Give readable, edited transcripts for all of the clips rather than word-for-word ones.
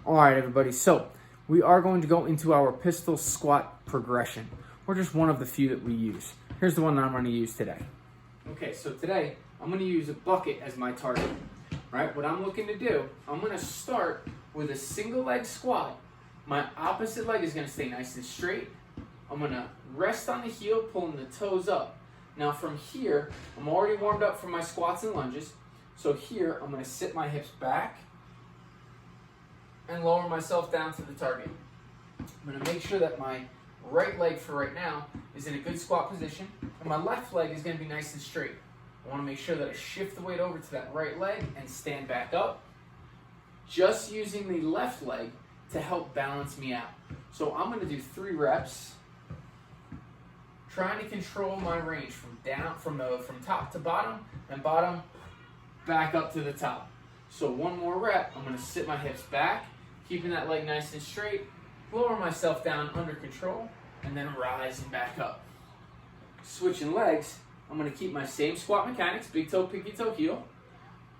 All right, everybody. So we are going to go into our pistol squat progression, or just one of the few that we use. Here's the one that I'm going to use today. Okay, so today I'm going to use a bucket as my target. Right? What I'm looking to do, I'm going to start with a single leg squat. My opposite leg is going to stay nice and straight. I'm going to rest on the heel, pulling the toes up. Now from here, I'm already warmed up for my squats and lunges. So here, I'm going to sit my hips back and lower myself down to the target. I'm going to make sure that my right leg for right now is in a good squat position, and my left leg is going to be nice and straight. I want to make sure that I shift the weight over to that right leg and stand back up, just using the left leg to help balance me out. So I'm going to do 3 reps, trying to control my range from top to bottom, and bottom back up to the top. So one more rep, I'm going to sit my hips back, keeping that leg nice and straight, lower myself down under control, and then rising back up. Switching legs, I'm going to keep my same squat mechanics, big toe, pinky toe, heel.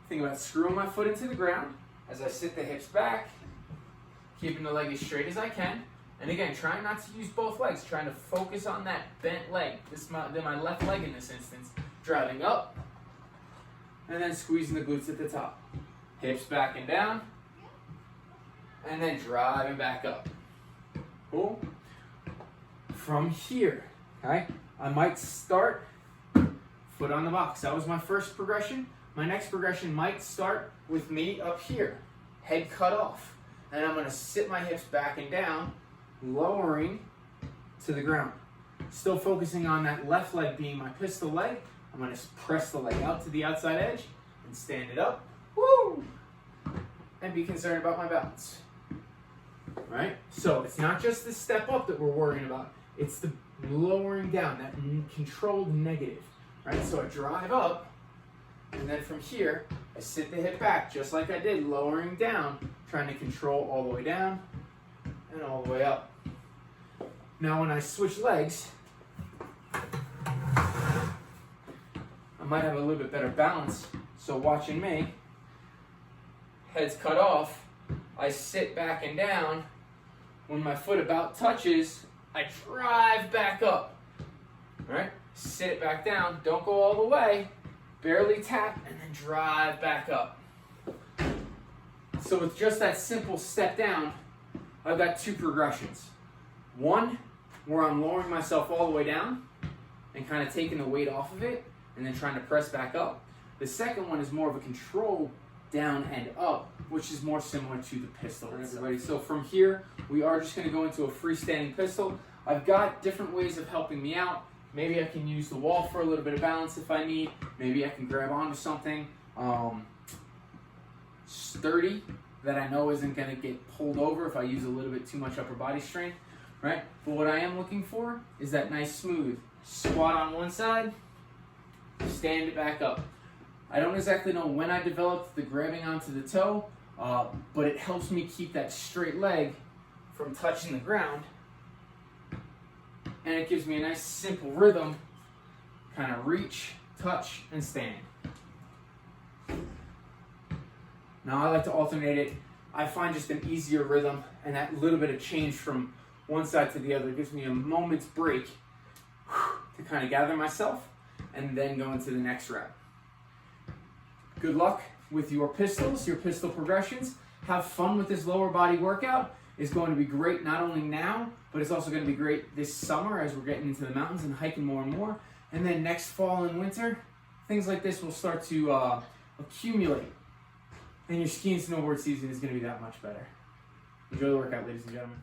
Think about screwing my foot into the ground as I sit the hips back, keeping the leg as straight as I can. And again, trying not to use both legs, trying to focus on that bent leg. This is my left leg in this instance. Driving up, and then squeezing the glutes at the top. Hips back and down, and then driving back up. Cool? From here, okay, I might start foot on the box. That was my first progression. My next progression might start with me up here, head cut off. And I'm going to sit my hips back and down, lowering to the ground. Still focusing on that left leg being my pistol leg. I'm going to press the leg out to the outside edge and stand it up. Woo! And be concerned about my balance. Right? So it's not just the step up that we're worrying about. It's the lowering down, that controlled negative. Right? So I drive up, and then from here, I sit the hip back just like I did, lowering down, trying to control all the way down and all the way up. Now when I switch legs, I might have a little bit better balance. So watching me, head's cut off, I sit back and down. When my foot about touches, I drive back up. All right? Sit it back down, don't go all the way, barely tap, and then drive back up. So with just that simple step down, I've got 2 progressions. One, where I'm lowering myself all the way down and kind of taking the weight off of it and then trying to press back up. The second one is more of a control down and up, which is more similar to the pistol. Everybody. So from here, we are just going to go into a freestanding pistol. I've got different ways of helping me out. Maybe I can use the wall for a little bit of balance if I need. Maybe I can grab onto something sturdy that I know isn't going to get pulled over if I use a little bit too much upper body strength, right? But what I am looking for is that nice smooth squat on one side, stand it back up. I don't exactly know when I developed the grabbing onto the toe, but it helps me keep that straight leg from touching the ground. And it gives me a nice simple rhythm, kind of reach, touch, and stand. Now I like to alternate it. I find just an easier rhythm, and that little bit of change from one side to the other gives me a moment's break to kind of gather myself and then go into the next rep. Good luck with your pistols, your pistol progressions. Have fun with this lower body workout. It's going to be great not only now, but it's also going to be great this summer as we're getting into the mountains and hiking more and more. And then next fall and winter, things like this will start to accumulate. And your ski and snowboard season is going to be that much better. Enjoy the workout, ladies and gentlemen.